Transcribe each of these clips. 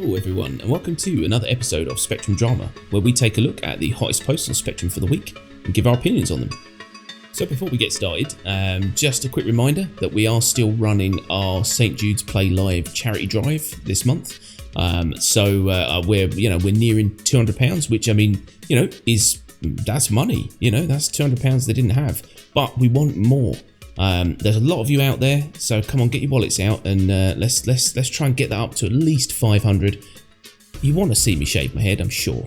Hello everyone, and welcome to another episode of Spectrum Drama, where we take a look at the hottest posts on Spectrum for the week and give our opinions on them. So before we get started, just a quick reminder that we are still running our St Jude's Play Live charity drive this month. We're nearing £200, which that's money. That's £200 they didn't have, but we want more. There's a lot of you out there, so come on, get your wallets out and let's try and get that up to at least 500. You want to see me shave my head, I'm sure.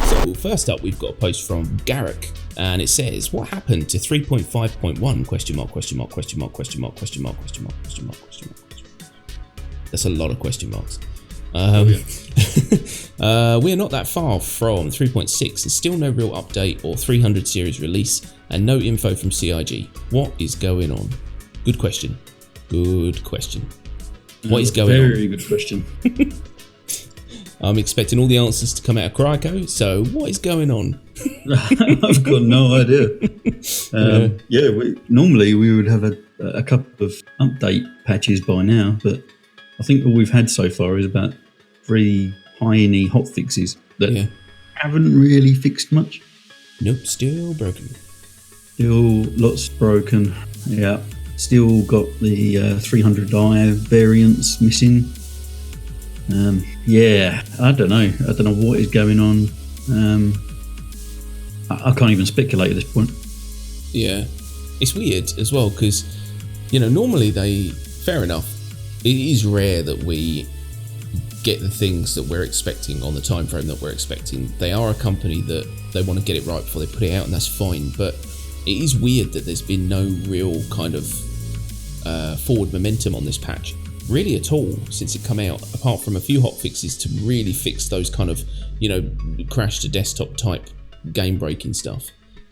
So first up, we've got a post from Garrick, and it says, "What happened to 3.5.1? Question mark, question mark, question mark, question mark, question mark, question mark, question mark, question mark, question mark." That's a lot of question marks. We're not that far from 3.6 and still no real update or 300 series release and no info from CIG. What is going on? Good question. Good question. What is going on? Very good question. I'm expecting all the answers to come out of Cryco, so what is going on? I've got no idea. Normally we would have a couple of update patches by now, but I think all we've had so far is about 3 tiny hotfixes that haven't really fixed much. Nope, still broken. Still lots broken. Yeah, still got the 300i variants missing. I don't know. I don't know what is going on. I can't even speculate at this point. Yeah, it's weird as well because, normally fair enough, it is rare that we get the things that we're expecting on the time frame that we're expecting. They are a company that they want to get it right before they put it out, and that's fine, but it is weird that there's been no real kind of forward momentum on this patch really at all since it come out, apart from a few hotfixes to really fix those kind of crash to desktop type game breaking stuff.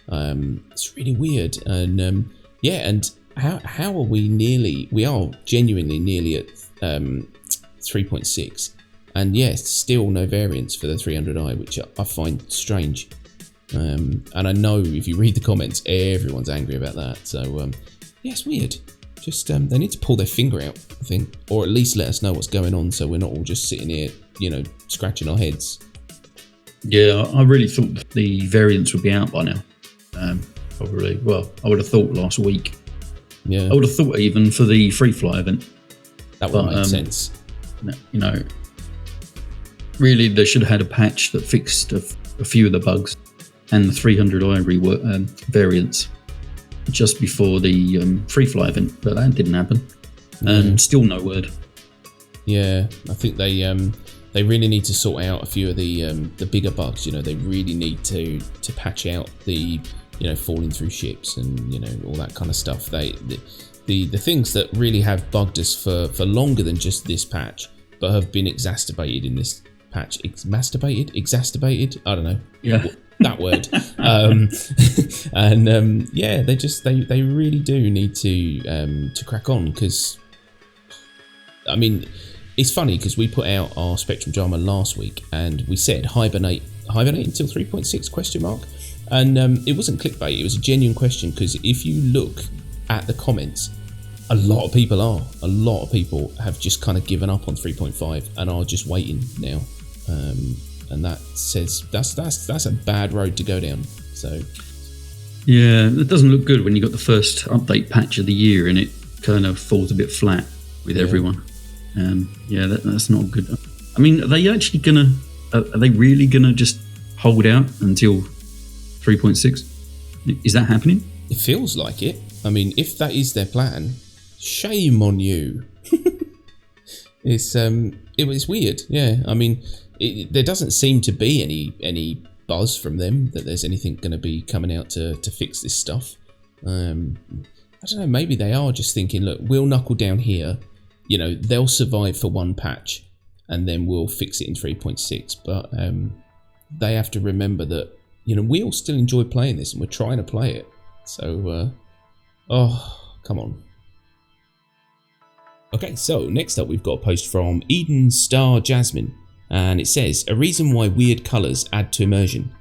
It's really weird, and and how are we are genuinely nearly at 3.6, and still no variants for the 300i, which I find strange. And I know if you read the comments, everyone's angry about that. So it's weird. Just they need to pull their finger out, I think, or at least let us know what's going on, so we're not all just sitting here, scratching our heads. Yeah, I really thought the variants would be out by now. Probably. Well, I would have thought last week. Yeah, I would have thought even for the free fly event. That would make sense. Really, they should have had a patch that fixed a few of the bugs and the 300i variants just before the free fly event, but that didn't happen. And still no word. Yeah, I think they really need to sort out a few of the bigger bugs. They really need to patch out the falling through ships and all that kind of stuff. The things that really have bugged us for longer than just this patch, but have been exacerbated in this patch. Exacerbated? I don't know. Yeah. That word. They really do need to crack on, because it's funny because we put out our Spectrum Drama last week and we said hibernate until 3.6 question mark, and it wasn't clickbait, it was a genuine question, because if you look at the comments, a lot of people have just kind of given up on 3.5 and are just waiting now, and that says that's a bad road to go down. So yeah, it doesn't look good when you got the first update patch of the year and it kind of falls a bit flat with everyone. That's not good. Are they really gonna just hold out until 3.6? Is that happening? It feels like it. If that is their plan, shame on you. It was weird. Yeah, there doesn't seem to be any buzz from them that there's anything going to be coming out to fix this stuff. I don't know, maybe they are just thinking, look, we'll knuckle down here, they'll survive for one patch and then we'll fix it in 3.6, but they have to remember that we all still enjoy playing this and we're trying to play it, so come on. Okay, so next up we've got a post from Eden Star Jasmine, and it says, "A reason why weird colours add to immersion."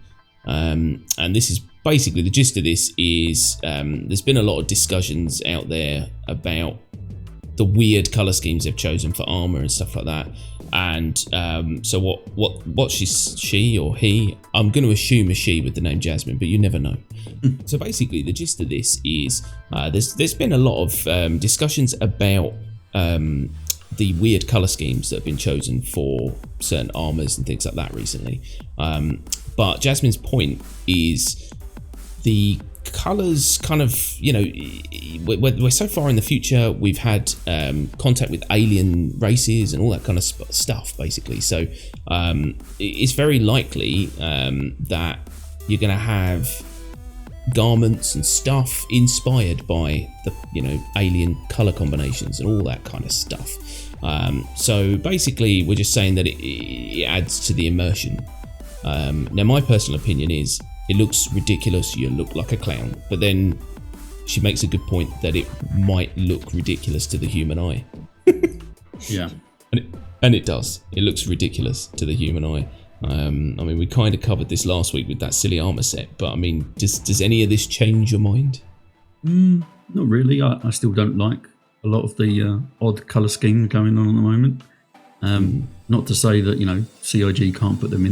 And this is basically the gist of this is there's been a lot of discussions out there about the weird color schemes they've chosen for armor and stuff like that. And so what she or he, I'm going to assume a she with the name Jasmine, but you never know. So basically the gist of this is there's been a lot of discussions about the weird color schemes that have been chosen for certain armors and things like that recently. But Jasmine's point is the colors kind of, we're so far in the future, we've had contact with alien races and all that kind of stuff basically. So it's very likely that you're going to have garments and stuff inspired by the alien color combinations and all that kind of stuff. So basically we're just saying that it adds to the immersion. Now my personal opinion is it looks ridiculous, you look like a clown, but then she makes a good point that it might look ridiculous to the human eye. Yeah, and it does. It looks ridiculous to the human eye. I mean, we kind of covered this last week with that silly armor set, but I mean, does any of this change your mind? Not really. I still don't like a lot of the odd colour scheme going on at the moment. Not to say that CIG can't put them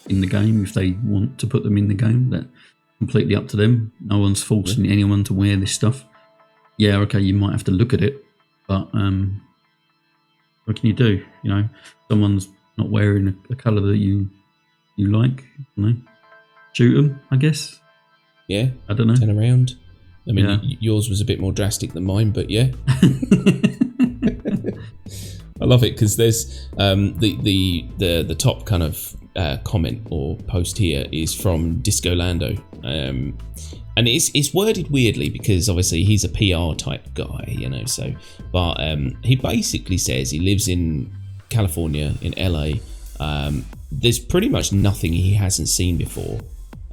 in the game if they want to put them in the game. That's completely up to them. No one's forcing anyone to wear this stuff. Yeah, okay, you might have to look at it, but what can you do? Someone's not wearing a colour that you like. Shoot them, I guess. Yeah, I don't know. Turn around. I mean, yours was a bit more drastic than mine, but yeah. I love it because there's the top kind of comment or post here is from Disco Lando, and it's worded weirdly because obviously he's a PR type guy, so but he basically says he lives in California, in LA. There's pretty much nothing he hasn't seen before,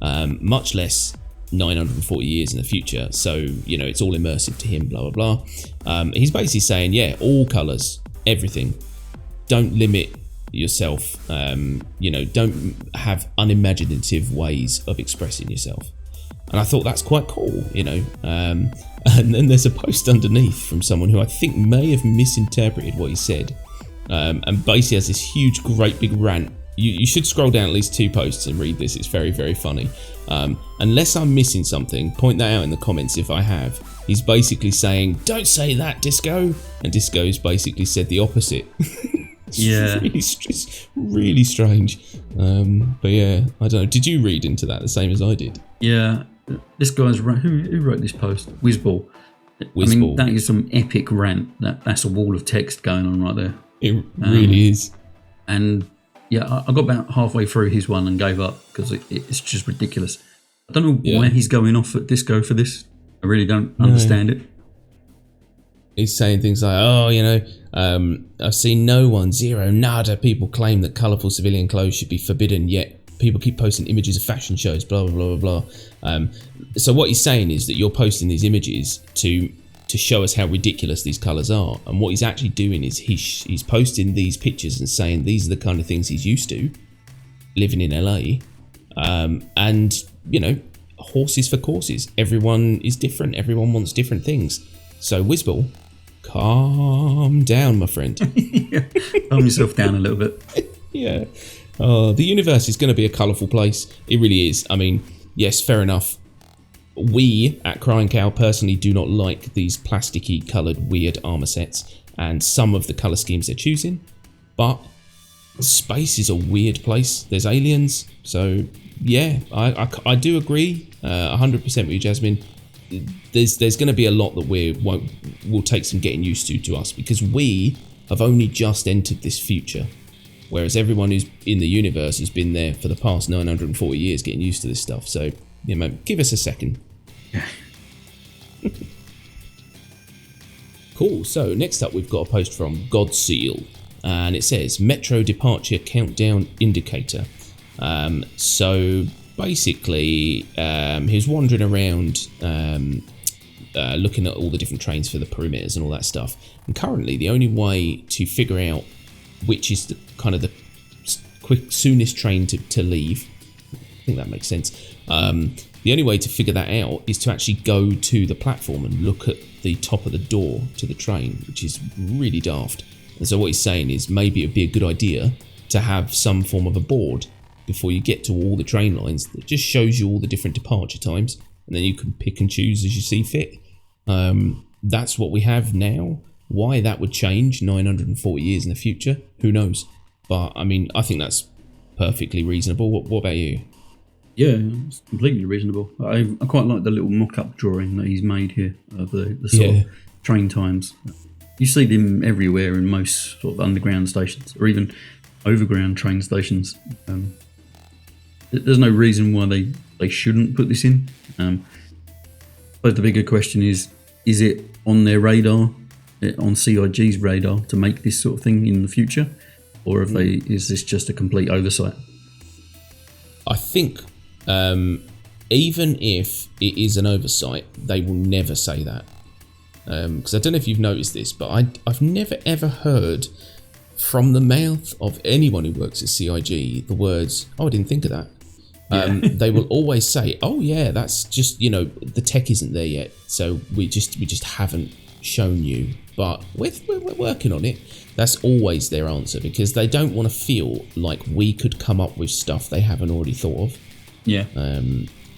much less 940 years in the future, so it's all immersive to him, blah blah blah. He's basically saying, all colors, everything, don't limit yourself, don't have unimaginative ways of expressing yourself. And I thought that's quite cool, and then there's a post underneath from someone who I think may have misinterpreted what he said, and basically has this huge great big rant. You should scroll down at least 2 posts and read this. It's very, very funny. Unless I'm missing something, point that out in the comments if I have. He's basically saying, don't say that, Disco. And Disco's basically said the opposite. It's really strange. But yeah, I don't know. Did you read into that the same as I did? Yeah. This guy's... Who wrote this post? Whizball. I mean, that is some epic rant. That's a wall of text going on right there. It really is. And... yeah, I got about halfway through his one and gave up because it's just ridiculous. I don't know why he's going off at Disco for this. I really don't understand it. He's saying things like, I've seen no one, zero, nada people claim that colourful civilian clothes should be forbidden, yet people keep posting images of fashion shows, blah, blah, blah, blah. So what he's saying is that you're posting these images to show us how ridiculous these colours are, and what he's actually doing is he's posting these pictures and saying these are the kind of things he's used to living in LA, and horses for courses. Everyone is different, everyone wants different things. So Whizball, calm down, my friend. Calm yourself down a little bit. Yeah. The universe is going to be a colourful place. It really is. I mean, yes, fair enough. We at Crying Cow personally do not like these plasticky coloured weird armour sets and some of the colour schemes they're choosing, but space is a weird place. There's aliens, so yeah, I do agree 100% with you, Jasmine. There's going to be a lot that will take some getting used to us, because we have only just entered this future, whereas everyone who's in the universe has been there for the past 940 years getting used to this stuff. So yeah, man, give us a second. Cool. So next up, we've got a post from Godseal, and it says Metro Departure Countdown Indicator. So basically, he was wandering around, looking at all the different trains for the perimeters and all that stuff. And currently, the only way to figure out which is the kind of the soonest train to leave, I think that makes sense, The only way to figure that out is to actually go to the platform and look at the top of the door to the train, which is really daft. And so what he's saying is maybe it'd be a good idea to have some form of a board before you get to all the train lines that just shows you all the different departure times, and then you can pick and choose as you see fit. That's what we have now. Why that would change 940 years in the future, who knows? But I mean, I think that's perfectly reasonable. What about you? Yeah, it's completely reasonable. I quite like the little mock-up drawing that he's made here of the sort of train times. You see them everywhere in most sort of underground stations, or even overground train stations. There's no reason why they shouldn't put this in. But the bigger question is it on their radar, on CIG's radar, to make this sort of thing in the future? Or is this just a complete oversight? I think even if it is an oversight, they will never say that. Because I don't know if you've noticed this, but I've never ever heard from the mouth of anyone who works at CIG the words, "Oh, I didn't think of that." They will always say, "Oh yeah, that's just, the tech isn't there yet, so we just haven't shown you, but we're working on it." That's always their answer, because they don't want to feel like we could come up with stuff they haven't already thought of. Yeah.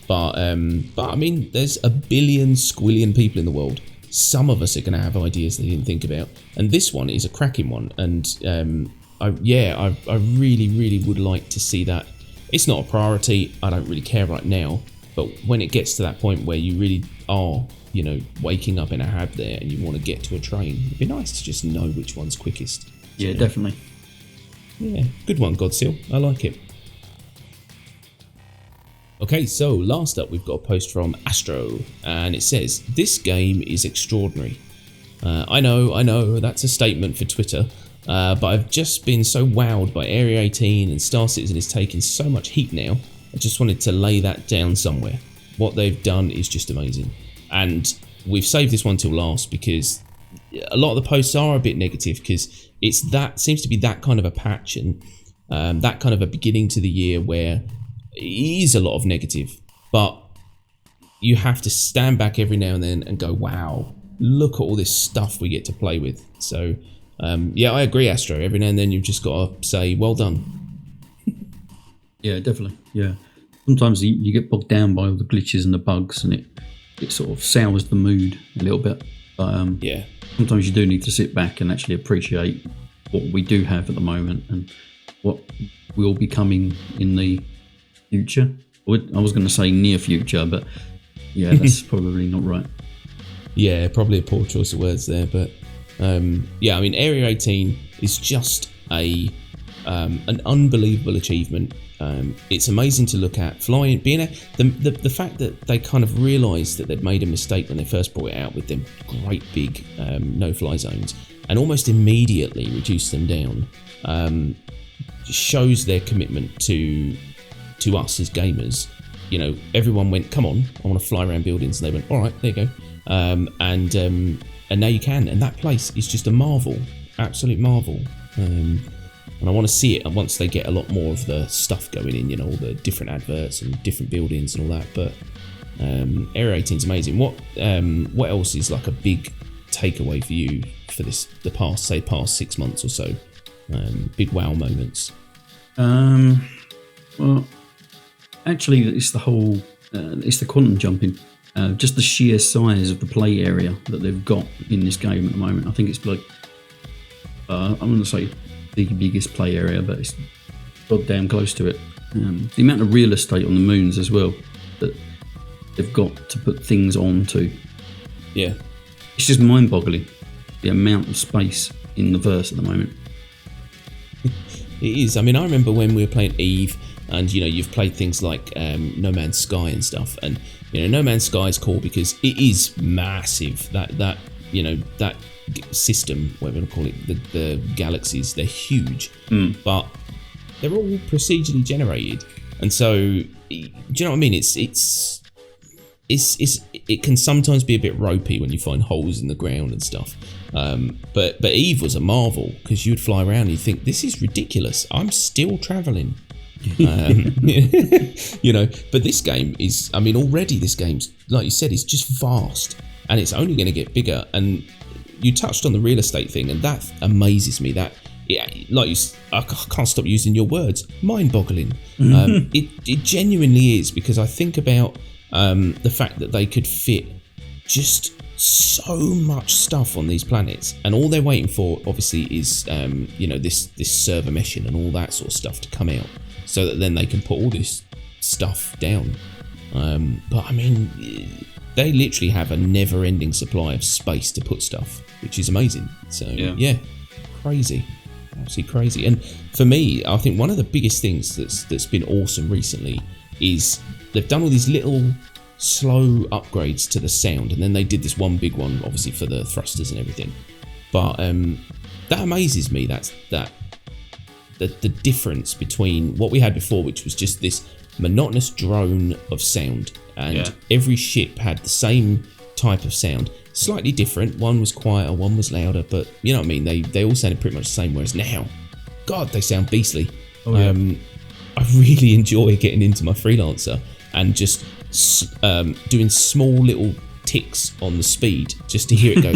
But I mean, there's a billion squillion people in the world. Some of us are going to have ideas they didn't think about, and this one is a cracking one. And I really, really would like to see that. It's not a priority. I don't really care right now, but when it gets to that point where you really are, waking up in a hab there and you want to get to a train, it'd be nice to just know which one's quickest. Yeah, definitely. Yeah, good one, Godseal. I like it. Okay, so last up we've got a post from Astro, and it says, "This game is extraordinary." I know, that's a statement for Twitter, but I've just been so wowed by Area 18, and Star Citizen is taking so much heat now. I just wanted to lay that down somewhere. What they've done is just amazing. And we've saved this one till last because a lot of the posts are a bit negative, because seems to be that kind of a patch, and that kind of a beginning to the year where it is a lot of negative, but you have to stand back every now and then and go, wow, look at all this stuff we get to play with. So yeah, I agree, Astro. Every now and then you've just got to say, well done. Yeah, definitely. Yeah. Sometimes you get bogged down by all the glitches and the bugs, and it sort of sours the mood a little bit. But yeah, sometimes you do need to sit back and actually appreciate what we do have at the moment and what will be coming in the future. I was going to say near future, but yeah, that's probably not right. Yeah, probably a poor choice of words there, but yeah, I mean, Area 18 is just an unbelievable achievement. It's amazing to look at. Flying, the fact that they kind of realised that they'd made a mistake when they first brought it out with them great big no-fly zones, and almost immediately reduced them down, shows their commitment to us as gamers. Everyone went, come on, I want to fly around buildings, and they went, all right, there you go. And now you can, and that place is just a marvel, absolute marvel. And I want to see it once they get a lot more of the stuff going in, all the different adverts and different buildings and all that. But Area 18 is amazing. What else is like a big takeaway for you for the past 6 months or so? Big wow moments. Well, actually, it's the quantum jumping. Just the sheer size of the play area that they've got in this game at the moment. I think it's like, I'm going to say the biggest play area, but it's goddamn close to it. The amount of real estate on the moons as well that they've got to put things onto. Yeah. It's just mind-boggling, the amount of space in the verse at the moment. It is. I mean, I remember when we were playing Eve, and you've played things like No Man's Sky and stuff, and No Man's Sky is cool because it is massive. That system, whatever you call it, the galaxies, they're huge, but they're all procedurally generated, and so do you know what I mean? It can sometimes be a bit ropey when you find holes in the ground and stuff. But Eve was a marvel because you'd fly around and you think, this is ridiculous. I'm still travelling. You know, but this game is, I mean, already this game's, like you said, it's just vast, and it's only going to get bigger. And you touched on the real estate thing, and that amazes me. That, I can't stop using your words, mind-boggling. It genuinely is, because I think about the fact that they could fit just so much stuff on these planets, and all they're waiting for obviously is you know, this server meshing and all that sort of stuff to come out, so that then they can put all this stuff down. But I mean, they literally have a never-ending supply of space to put stuff, which is amazing. So yeah, crazy, absolutely crazy. And for me, I think one of the biggest things that's been awesome recently is they've done all these little slow upgrades to the sound, and then they did this one big one obviously for the thrusters and everything. But that amazes me, that the difference between what we had before, which was just this monotonous drone of sound, and every ship had the same type of sound, slightly different. One was quieter, one was louder, but you know what I mean, they all sounded pretty much the same. Whereas now, God, they sound beastly. I really enjoy getting into my freelancer and just doing small little ticks on the speed just to hear it go.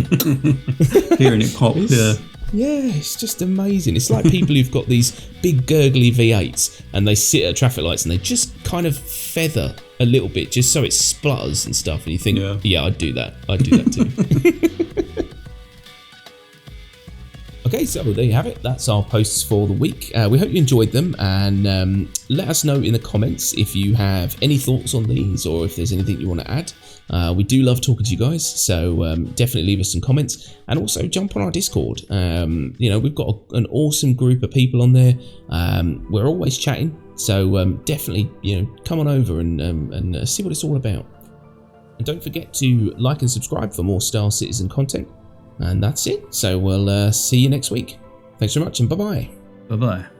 Hearing it pop, Yeah, it's just amazing. It's like people who've got these big gurgly V8s and they sit at traffic lights and they just kind of feather a little bit just so it splutters and stuff, and you think, yeah, I'd do that too. Okay, so there you have it. That's our posts for the week. We hope you enjoyed them, and let us know in the comments if you have any thoughts on these, or if there's anything you want to add. We do love talking to you guys, so definitely leave us some comments, and also jump on our Discord. You know, we've got an awesome group of people on there. We're always chatting, so definitely, you know, come on over and see what it's all about. And don't forget to like and subscribe for more Star Citizen content. And that's it. So we'll see you next week. Thanks very much, and bye-bye. Bye-bye.